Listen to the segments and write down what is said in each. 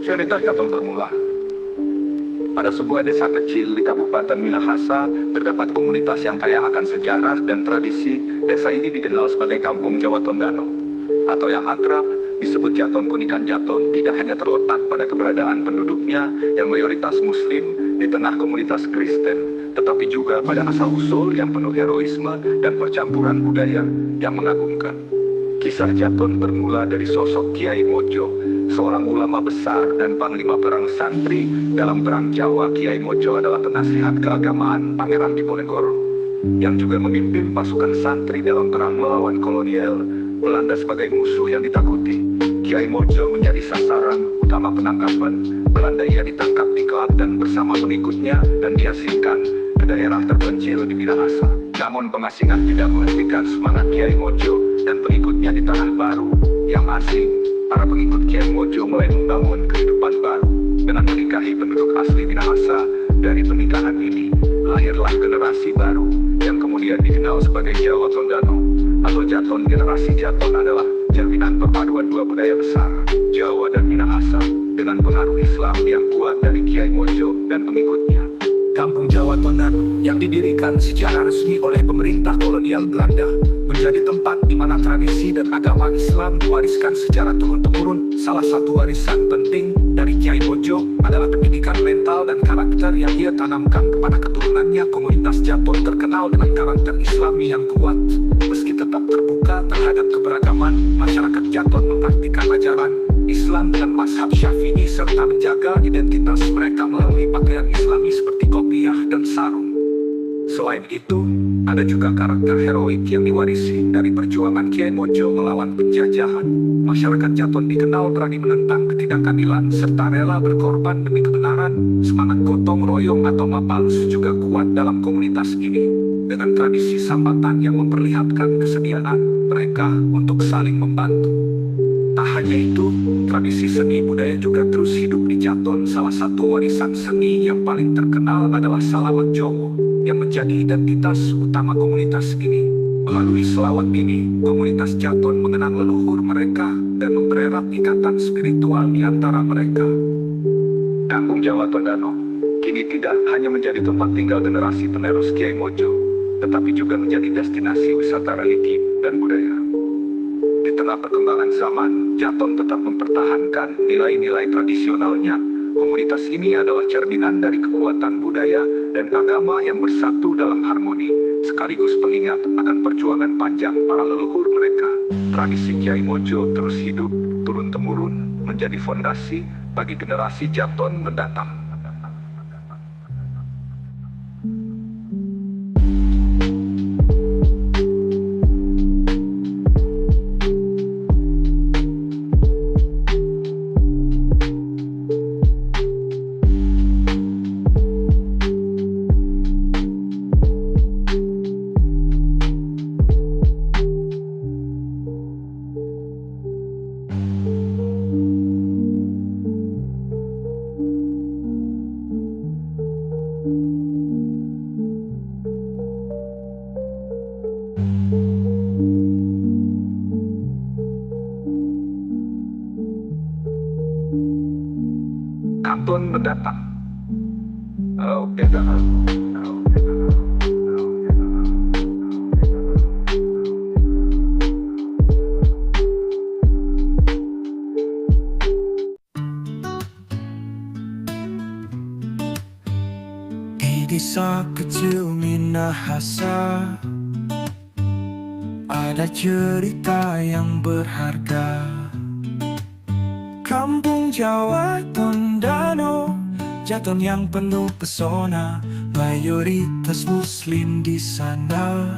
Cerita Jaton bermula. Pada sebuah desa kecil di Kabupaten Minahasa, terdapat komunitas yang kaya akan sejarah dan tradisi. Desa ini dikenal sebagai Kampung Jawa Tondano, atau yang akrab disebut Jaton Kunikan Jaton, tidak hanya terletak pada keberadaan penduduknya yang mayoritas Muslim di tengah komunitas Kristen, tetapi juga pada asal-usul yang penuh heroisme dan percampuran budaya yang mengagumkan. Kisah Jaton bermula dari sosok Kiai Mojo, seorang ulama besar dan panglima perang santri dalam perang Jawa. Kiai Mojo adalah penasihat keagamaan Pangeran Diponegoro, yang juga memimpin pasukan santri dalam perang melawan kolonial Belanda sebagai musuh yang ditakuti. Kiai Mojo menjadi sasaran utama penangkapan Belanda. Ia ditangkap di Klaten bersama pengikutnya dan diasingkan ke daerah terpencil di Minahasa. Namun pengasingan tidak menghentikan semangat Kiai Mojo dan pengikutnya di tanah baru yang asing. Para pengikut Kiai Mojo mulai membangun kehidupan baru dengan menikahi penduduk asli Minahasa. Dari pernikahan ini lahirlah generasi baru yang kemudian dikenal sebagai Jawa Tondano atau Jaton. Generasi Jaton adalah jaminan perpaduan dua budaya besar, Jawa dan Minahasa, dengan pengaruh Islam yang kuat dari Kiai Mojo dan pengikutnya. Kampung Jawa Tondano yang didirikan secara resmi oleh pemerintah kolonial Belanda menjadi tempat di mana tradisi dan agama Islam diwariskan secara turun-temurun. Salah satu warisan penting dari Kiai Mojo adalah pendidikan mental dan karakter yang ia tanamkan kepada keturunannya. Komunitas Jaton terkenal dengan karakter Islami yang kuat. Meski tetap terbuka terhadap keberagaman, masyarakat Jaton mempraktikkan ajaran Islam dan mazhab Syafi'i serta menjaga identitas mereka melalui pakaian Islami seperti kopiah dan sarung. Selain itu, ada juga karakter heroik yang diwarisi dari perjuangan Kiai Mojo melawan penjajahan. Masyarakat Jaton dikenal berani menentang ketidakadilan serta rela berkorban demi kebenaran. Semangat gotong royong atau mapalus juga kuat dalam komunitas ini, dengan tradisi sambatan yang memperlihatkan kesediaan mereka untuk saling membantu. Tak hanya itu, tradisi seni budaya juga terus hidup di Jaton. Salah satu warisan seni yang paling terkenal adalah Selawat Jowo, yang menjadi identitas utama komunitas ini. Melalui selawat ini, komunitas Jaton mengenang leluhur mereka dan mempererat ikatan spiritual di antara mereka. Kampung Jawa Tondano kini tidak hanya menjadi tempat tinggal generasi penerus Kiai Mojo, tetapi juga menjadi destinasi wisata religi dan budaya. Di tengah perkembangan zaman, Jaton tetap mempertahankan nilai-nilai tradisionalnya. Komunitas ini adalah cerminan dari kekuatan budaya dan agama yang bersatu dalam harmoni, sekaligus pengingat akan perjuangan panjang para leluhur mereka. Tradisi Kiai Mojo terus hidup, turun-temurun, menjadi fondasi bagi generasi Jaton mendatang. Jaton mendatang. Oke, Di desa kecil Minahasa ada cerita yang berharga. Kampung Jawa Tondano, Jaton yang penuh pesona, mayoritas Muslim di sana.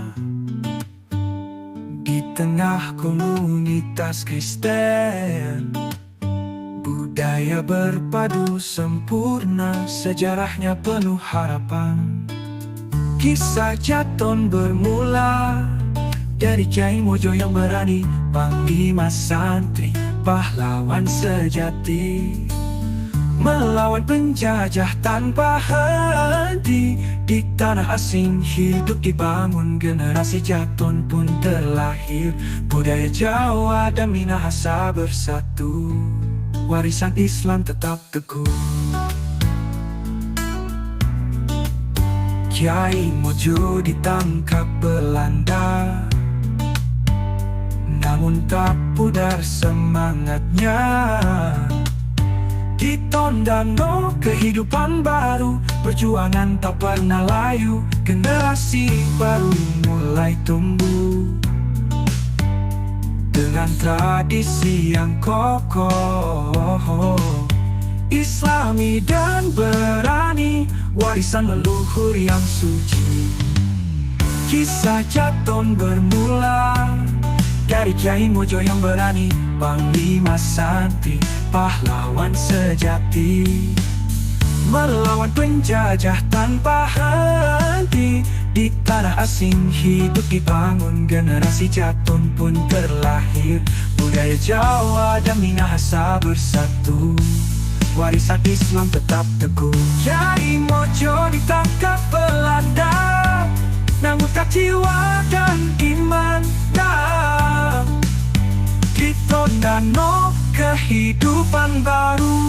Di tengah komunitas Kristen, budaya berpadu sempurna, sejarahnya penuh harapan. Kisah Jaton bermula dari Kiai Mojo yang berani, panglima santri, pahlawan sejati, melawan penjajah tanpa henti. Di tanah asing hidup dibangun, generasi Jaton pun terlahir. Budaya Jawa dan Minahasa bersatu. warisan Islam tetap teguh. Kiai Mojo ditangkap Belanda, namun tak pudar semangatnya. Di Tondano kehidupan baru, perjuangan tak pernah layu, generasi baru mulai tumbuh. Dengan tradisi yang kokoh, Islami dan berani, warisan leluhur yang suci. Kisah Jaton bermula dari Kiai Mojo yang berani, Panglima santri, pahlawan sejati. Melawan penjajah tanpa henti, di tanah asing hidup dibangun, generasi Jaton pun terlahir. Budaya Jawa dan Minahasa bersatu, warisan Islam tetap teguh. Kiai Mojo ditangkap Belanda, namun tak jiwa dan iman. Di Tondano kehidupan baru,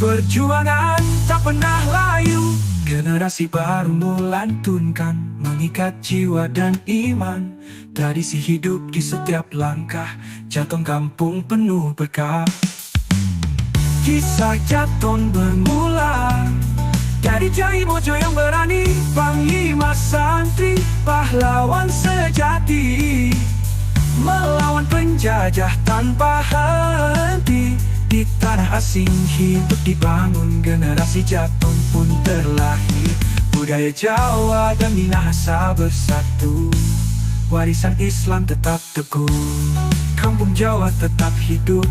perjuangan tak pernah layu, generasi baru melantunkan, mengikat jiwa dan iman. Tradisi hidup di setiap langkah, Jaton kampung penuh berkah. Kisah Jaton bermula dari Kiai Mojo yang berani, Panglima santri, pahlawan sejati. Melawan penjajah tanpa henti, di tanah asing hidup dibangun, generasi Jaton pun terlahir. Budaya Jawa dan Minahasa bersatu, warisan Islam tetap teguh. Kampung Jawa tetap hidup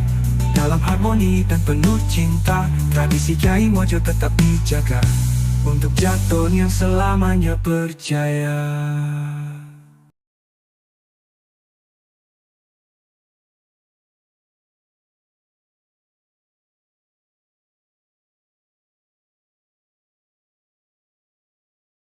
dalam harmoni dan penuh cinta. Tradisi Kiai Mojo tetap dijaga untuk Jaton yang selamanya berjaya.